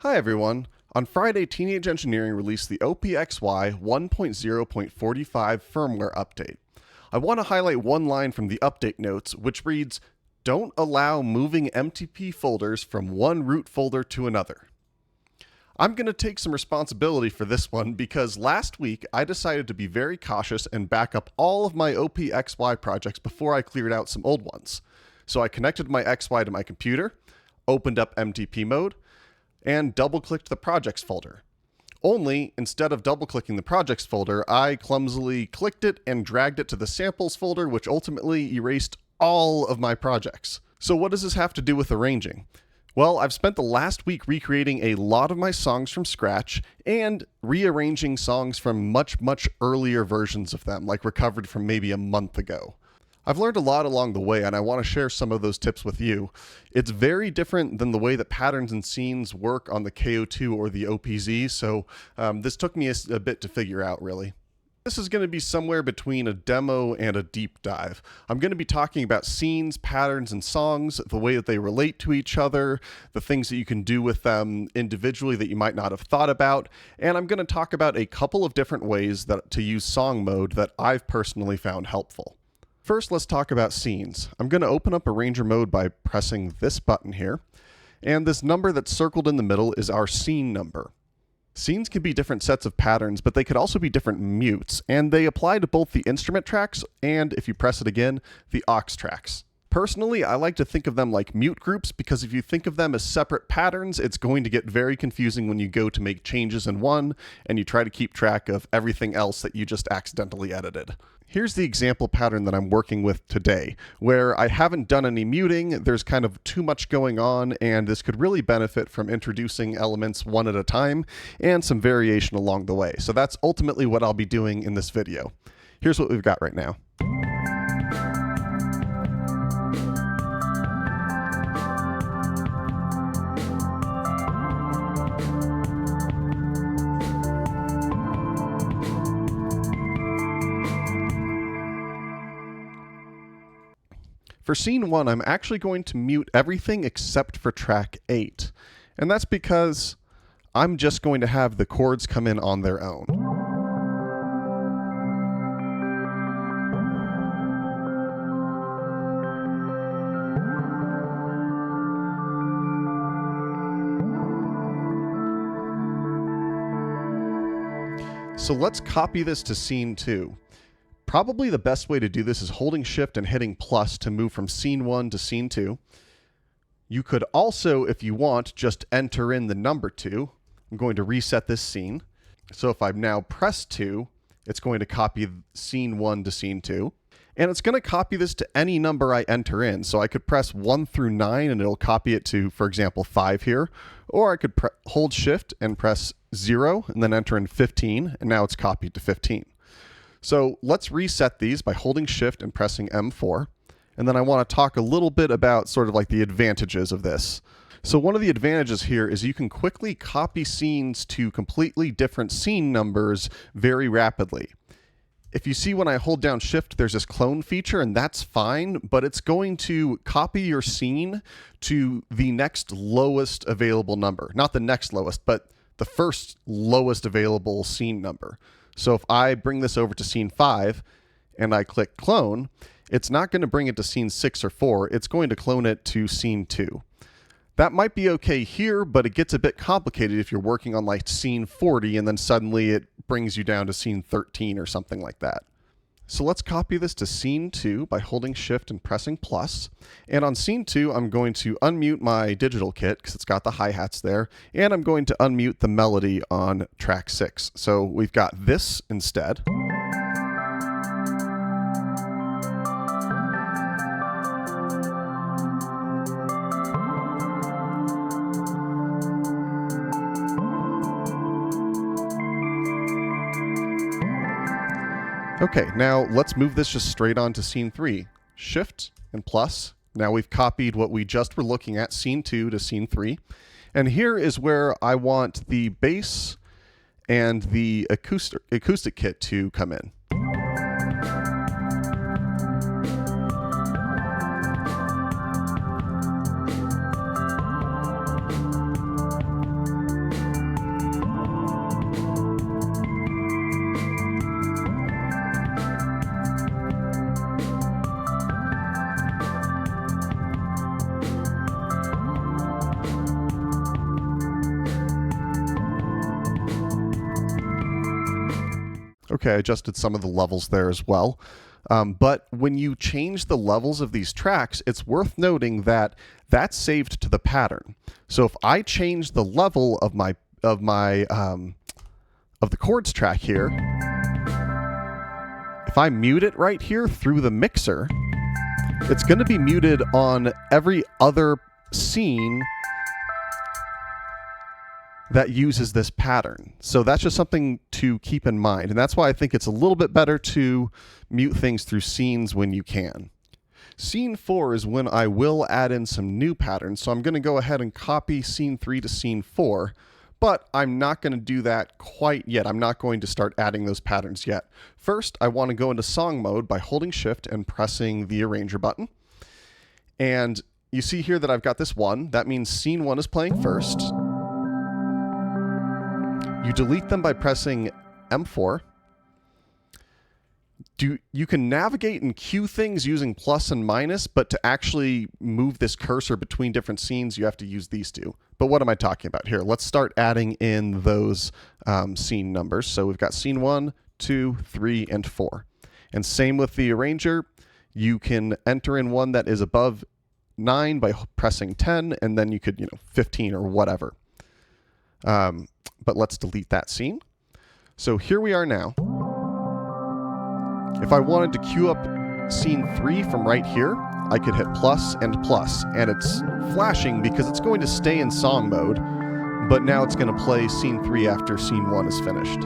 Hi everyone. On Friday, Teenage Engineering released the OPXY 1.0.45 firmware update. I want to highlight one line from the update notes, which reads, "Don't allow moving MTP folders from one root folder to another." I'm going to take some responsibility for this one because last week I decided to be very cautious and back up all of my OPXY projects before I cleared out some old ones. So I connected my XY to my computer, opened up MTP mode, and double-clicked the projects folder. Only, instead of double-clicking the projects folder, I clumsily clicked it and dragged it to the samples folder, which ultimately erased all of my projects. So what does this have to do with arranging? Well, I've spent the last week recreating a lot of my songs from scratch and rearranging songs from much earlier versions of them, like recovered from maybe a month ago. I've learned a lot along the way, and I want to share some of those tips with you. It's very different than the way that patterns and scenes work on the KO2 or the OPZ, so this took me a bit to figure out, really. This is going to be somewhere between a demo and a deep dive. I'm going to be talking about scenes, patterns, and songs, the way that they relate to each other, the things that you can do with them individually that you might not have thought about, and I'm going to talk about a couple of different ways to use song mode that I've personally found helpful. First, let's talk about scenes. I'm going to open up Arranger mode by pressing this button here, and this number that's circled in the middle is our scene number. Scenes can be different sets of patterns, but they could also be different mutes, and they apply to both the instrument tracks and, if you press it again, the aux tracks. Personally, I like to think of them like mute groups because if you think of them as separate patterns, it's going to get very confusing when you go to make changes in one and you try to keep track of everything else that you just accidentally edited. Here's the example pattern that I'm working with today, where I haven't done any muting, there's kind of too much going on, and this could really benefit from introducing elements one at a time and some variation along the way. So that's ultimately what I'll be doing in this video. Here's what we've got right now. For scene 1, I'm actually going to mute everything except for track 8. And that's because I'm just going to have the chords come in on their own. So let's copy this to scene 2. Probably the best way to do this is holding shift and hitting plus to move from scene 1 to scene 2. You could also, if you want, just enter in the number 2. I'm going to reset this scene. So if I've now pressed 2, it's going to copy scene 1 to scene 2. And it's going to copy this to any number I enter in. So I could press 1 through 9 and it'll copy it to, for example, 5 here. Or I could hold shift and press 0 and then enter in 15, and now it's copied to 15. So let's reset these by holding shift and pressing M4. And then I want to talk a little bit about sort of like the advantages of this. So one of the advantages here is you can quickly copy scenes to completely different scene numbers very rapidly. If you see when I hold down shift, there's this clone feature, and that's fine, but it's going to copy your scene to the next lowest available number. Not the next lowest, but the first lowest available scene number. So if I bring this over to scene 5 and I click clone, it's not going to bring it to scene 6 or 4. It's going to clone it to scene 2. That might be okay here, but it gets a bit complicated if you're working on like scene 40 and then suddenly it brings you down to scene 13 or something like that. So let's copy this to scene 2 by holding shift and pressing plus. And on scene 2, I'm going to unmute my digital kit because it's got the hi-hats there. And I'm going to unmute the melody on track 6. So we've got this instead. Okay, now let's move this just straight on to scene 3. Shift and plus. Now we've copied what we just were looking at, scene 2 to scene 3. And here is where I want the bass and the acoustic kit to come in. Okay, I adjusted some of the levels there as well. But when you change the levels of these tracks, it's worth noting that that's saved to the pattern. So if I change the level of the chords track here, if I mute it right here through the mixer, it's going to be muted on every other scene that uses this pattern. So that's just something to keep in mind. And that's why I think it's a little bit better to mute things through scenes when you can. Scene 4 is when I will add in some new patterns. So I'm going to go ahead and copy scene 3 to scene 4, but I'm not going to do that quite yet. I'm not going to start adding those patterns yet. First, I want to go into song mode by holding Shift and pressing the arranger button. And you see here that I've got this 1. That means scene 1 is playing first. You delete them by pressing M4. You can navigate and cue things using plus and minus, but to actually move this cursor between different scenes, you have to use these two. But what am I talking about here? Let's start adding in those scene numbers. So we've got scene 1, 2, 3, and 4. And same with the arranger. You can enter in one that is above 9 by pressing 10, and then you could, 15 or whatever. But let's delete that scene. So here we are now. If I wanted to queue up scene 3 from right here, I could hit plus, and it's flashing because it's going to stay in song mode, but now it's going to play scene 3 after scene 1 is finished.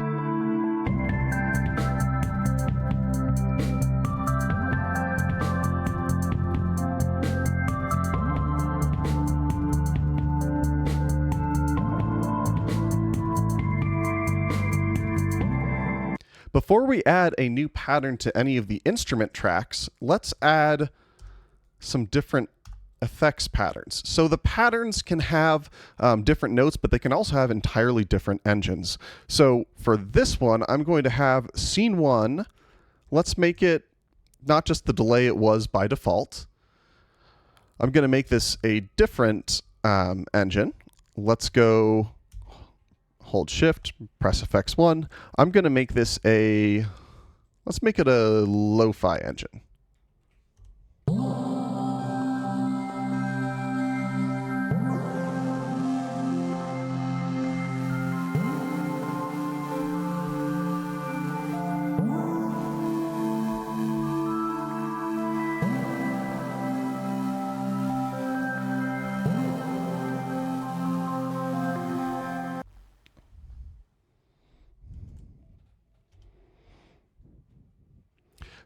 Before we add a new pattern to any of the instrument tracks, let's add some different effects patterns. So the patterns can have different notes, but they can also have entirely different engines. So for this one, I'm going to have scene 1. Let's make it not just the delay it was by default. I'm going to make this a different engine. Let's go hold Shift, press FX1. I'm going to make this let's make it a lo-fi engine.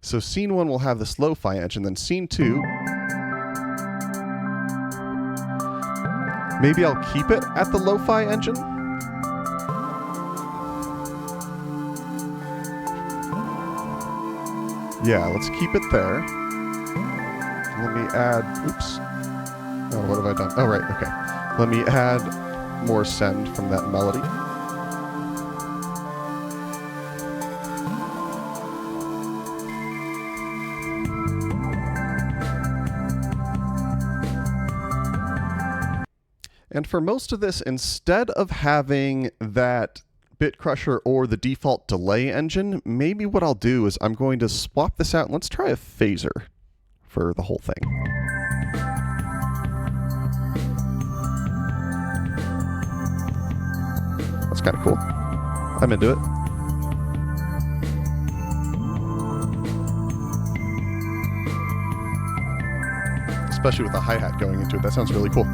So scene 1 will have this lo-fi engine, then scene 2, maybe I'll keep it at the lo-fi engine. Yeah, let's keep it there. Let me add, oops. Oh, what have I done? Oh, right, okay. Let me add more send from that melody. And for most of this, instead of having that bit crusher or the default delay engine, maybe what I'll do is I'm going to swap this out and let's try a phaser for the whole thing. That's kind of cool. I'm into it. Especially with the hi-hat going into it. That sounds really cool.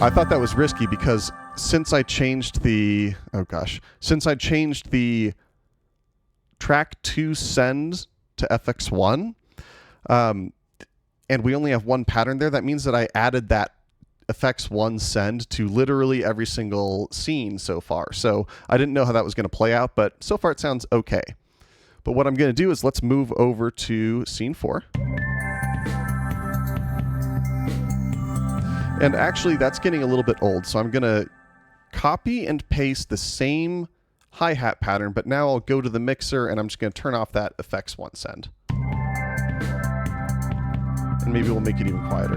I thought that was risky because since I changed the track 2 send to FX1, and we only have one pattern there, that means that I added that FX1 send to literally every single scene so far. So I didn't know how that was going to play out, but so far it sounds okay. But what I'm going to do is let's move over to scene 4. And actually, that's getting a little bit old, so I'm going to copy and paste the same hi-hat pattern, but now I'll go to the mixer and I'm just going to turn off that FX1 send. And maybe we'll make it even quieter.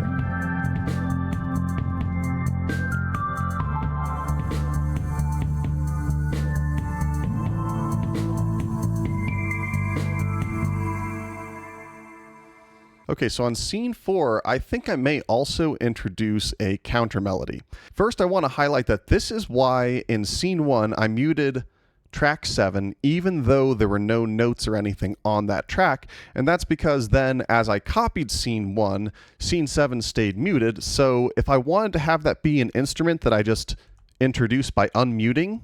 Okay, so on scene 4, I think I may also introduce a counter melody. First, I want to highlight that this is why in scene 1 I muted track 7 even though there were no notes or anything on that track, and that's because then as I copied scene 1, scene 7 stayed muted, so if I wanted to have that be an instrument that I just introduced by unmuting,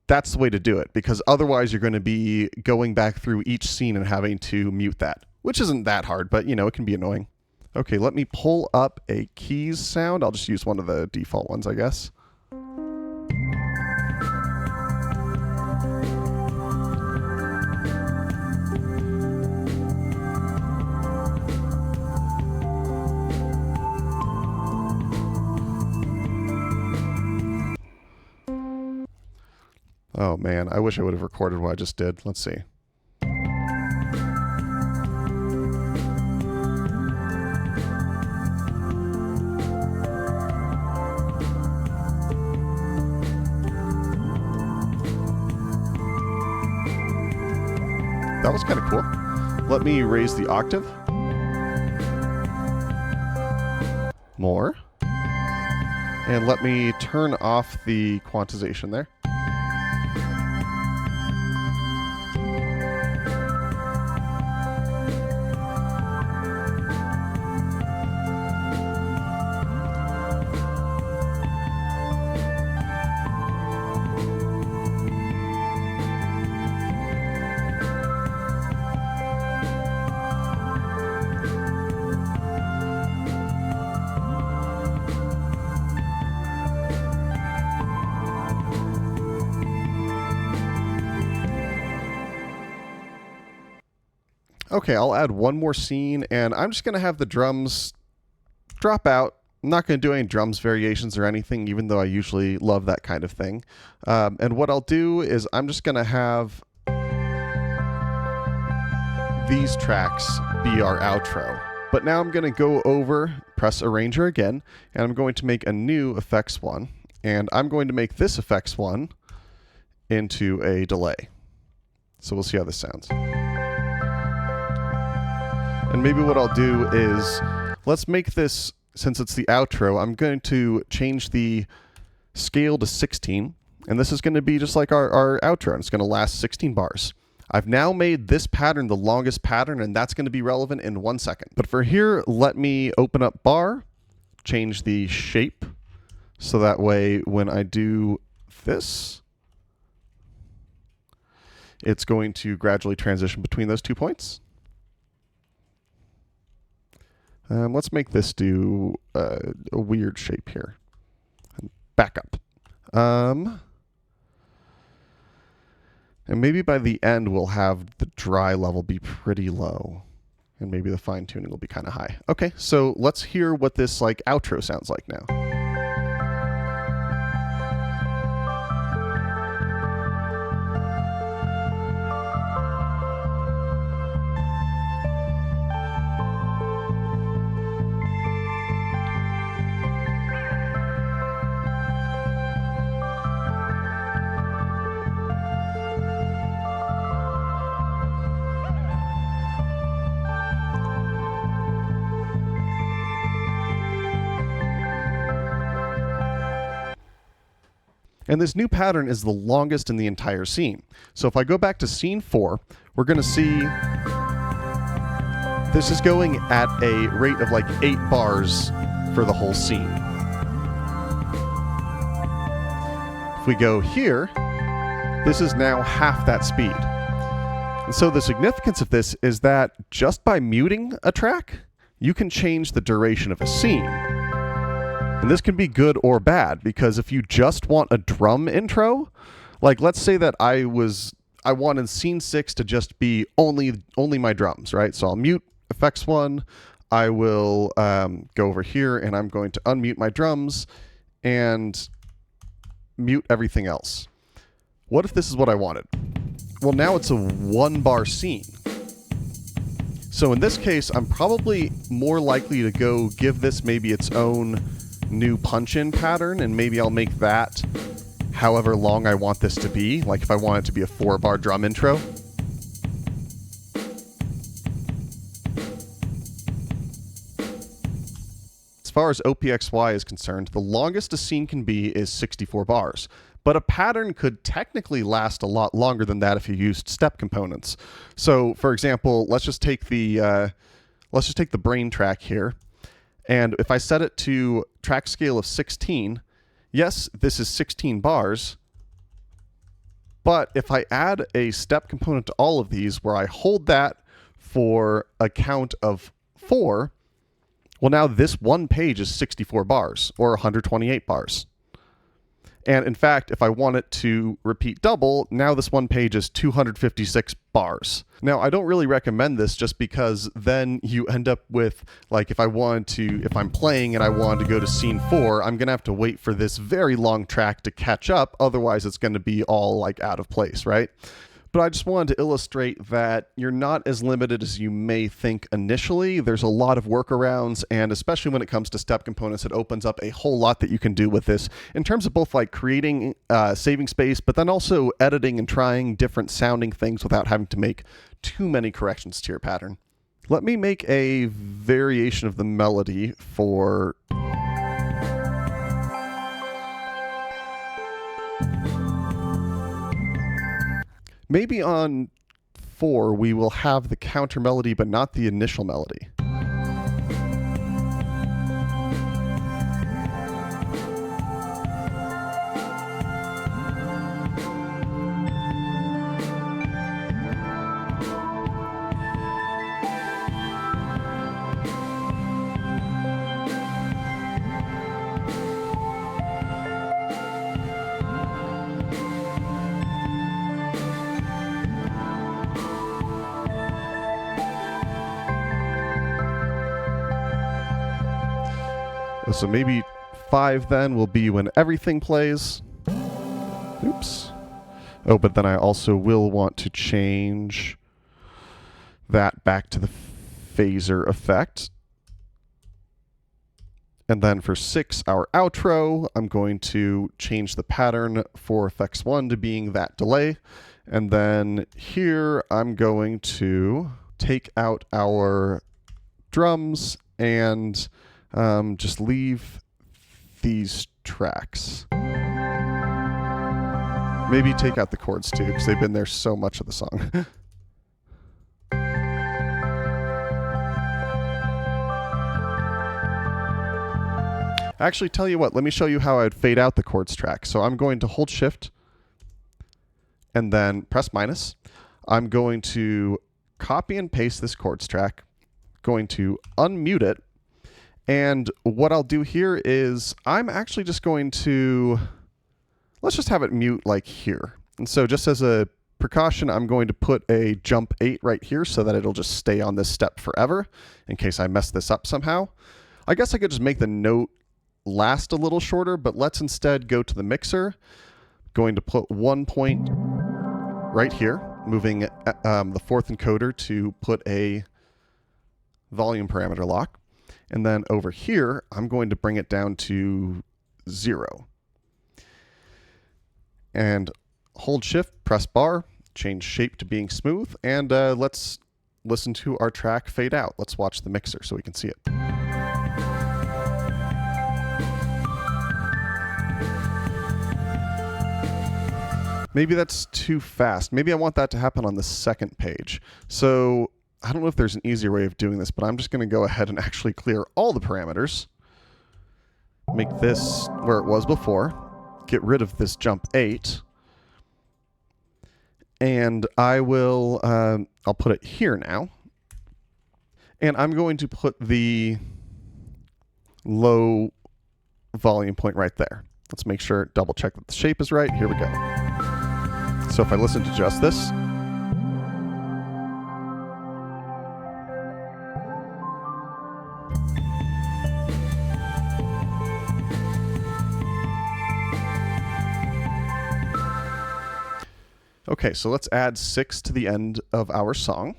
that's the way to do it, because otherwise you're going to be going back through each scene and having to mute that, which isn't that hard, but you know, it can be annoying. Okay, let me pull up a keys sound. I'll just use one of the default ones, I guess. Oh man, I wish I would have recorded what I just did. Let's see. That was kind of cool. Let me raise the octave. More. And let me turn off the quantization there. Okay, I'll add one more scene, and I'm just going to have the drums drop out. I'm not going to do any drums variations or anything, even though I usually love that kind of thing. And what I'll do is I'm just going to have these tracks be our outro. But now I'm going to go over, press Arranger again, and I'm going to make a new effects one. And I'm going to make this effects one into a delay. So we'll see how this sounds. And maybe what I'll do is, let's make this, since it's the outro, I'm going to change the scale to 16. And this is going to be just like our outro. And it's going to last 16 bars. I've now made this pattern the longest pattern, and that's going to be relevant in 1 second. But for here, let me open up bar, change the shape, so that way when I do this, it's going to gradually transition between those 2 points. Let's make this do a weird shape here. Back up. And maybe by the end, we'll have the dry level be pretty low. And maybe the fine tuning will be kind of high. Okay, so let's hear what this like outro sounds like now. And this new pattern is the longest in the entire scene. So if I go back to scene 4, we're going to see this is going at a rate of like 8 bars for the whole scene. If we go here, this is now half that speed. And so the significance of this is that just by muting a track, you can change the duration of a scene. And this can be good or bad, because if you just want a drum intro, like let's say that I wanted scene 6 to just be only my drums, right? So I'll mute effects 1, I will go over here and I'm going to unmute my drums and mute everything else. What if this is what I wanted? Well, now it's a 1 bar scene. So in this case, I'm probably more likely to go give this maybe its own new punch-in pattern, and maybe I'll make that however long I want this to be. Like if I want it to be a 4-bar drum intro. as far as OPXY is concerned, the longest a scene can be is 64 bars. But a pattern could technically last a lot longer than that if you used step components. So, for example, let's just take the brain track here, and if I set it to track scale of 16, yes, this is 16 bars. But if I add a step component to all of these, where I hold that for a count of 4, well, now this one page is 64 bars, or 128 bars. And in fact, if I want it to repeat double, now this one page is 256 bars. Now, I don't really recommend this just because then you end up with, like, if I'm playing and I wanted to go to scene 4, I'm going to have to wait for this very long track to catch up. Otherwise, it's going to be all, like, out of place, right? But I just wanted to illustrate that you're not as limited as you may think initially. There's a lot of workarounds, and especially when it comes to step components, it opens up a whole lot that you can do with this in terms of both like creating saving space, but then also editing and trying different sounding things without having to make too many corrections to your pattern. Let me make a variation of the melody for... Maybe on 4, we will have the counter melody, but not the initial melody. So maybe 5 then will be when everything plays. Oops. Oh, but then I also will want to change that back to the phaser effect. And then for 6, our outro, I'm going to change the pattern for effects 1 to being that delay. And then here, I'm going to take out our drums and just leave these tracks. Maybe take out the chords too, because they've been there so much of the song. Actually, tell you what, let me show you how I'd fade out the chords track. So I'm going to hold Shift and then press minus. I'm going to copy and paste this chords track, going to unmute it. And what I'll do here is I'm actually just going to, let's just have it mute like here. And so just as a precaution, I'm going to put a jump 8 right here so that it'll just stay on this step forever in case I mess this up somehow. I guess I could just make the note last a little shorter, but let's instead go to the mixer. Going to put 1 point right here, moving the 4th encoder to put a volume parameter lock. And then over here, I'm going to bring it down to 0. And hold Shift, press bar, change shape to being smooth, and let's listen to our track fade out. Let's watch the mixer so we can see it. Maybe that's too fast. Maybe I want that to happen on the second page. So I don't know if there's an easier way of doing this, but I'm just going to go ahead and actually clear all the parameters. Make this where it was before. Get rid of this jump 8. And I will, I'll put it here now. And I'm going to put the low volume point right there. Let's make sure, double check that the shape is right. Here we go. So if I listen to just this, okay, so let's add 6 to the end of our song.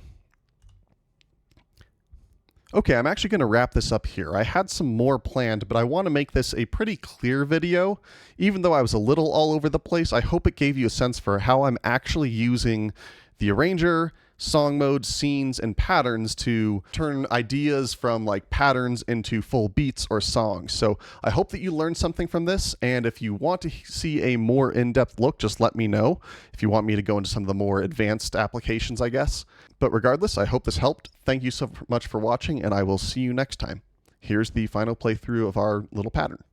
Okay, I'm actually going to wrap this up here. I had some more planned, but I want to make this a pretty clear video. Even though I was a little all over the place, I hope it gave you a sense for how I'm actually using the arranger, song modes, scenes, and patterns to turn ideas from like patterns into full beats or songs. So I hope that you learned something from this, and if you want to see a more in-depth look, just let me know if you want me to go into some of the more advanced applications, I guess. But regardless, I hope this helped. Thank you so much for watching, and I will see you next time. Here's the final playthrough of our little pattern.